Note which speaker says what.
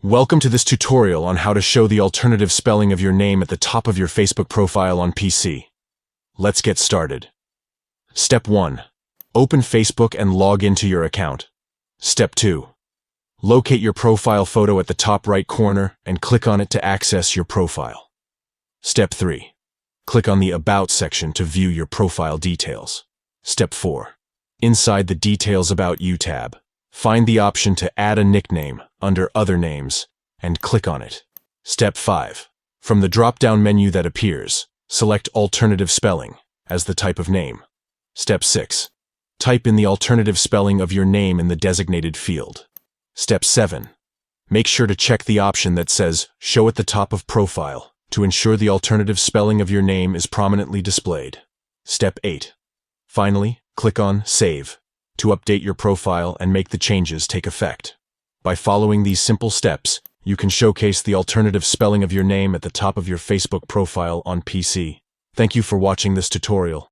Speaker 1: Welcome to this tutorial on how to show the alternative spelling of your name at the top of your Facebook profile on PC. Let's get started. Step 1. Open Facebook and log into your account. Step 2. Locate your profile photo at the top right corner and click on it to access your profile. Step 3. Click on the About section to view your profile details. Step 4. Inside the Details About You tab, find the option to add a nickname under Other Names and click on it. Step 5. From the drop-down menu that appears, select Alternative Spelling as the type of name. Step 6. Type in the alternative spelling of your name in the designated field. Step 7. Make sure to check the option that says Show at the top of profile to ensure the alternative spelling of your name is prominently displayed. Step 8. Finally, click on Save to update your profile and make the changes take effect. By following these simple steps, you can showcase the alternative spelling of your name at the top of your Facebook profile on PC. Thank you for watching this tutorial.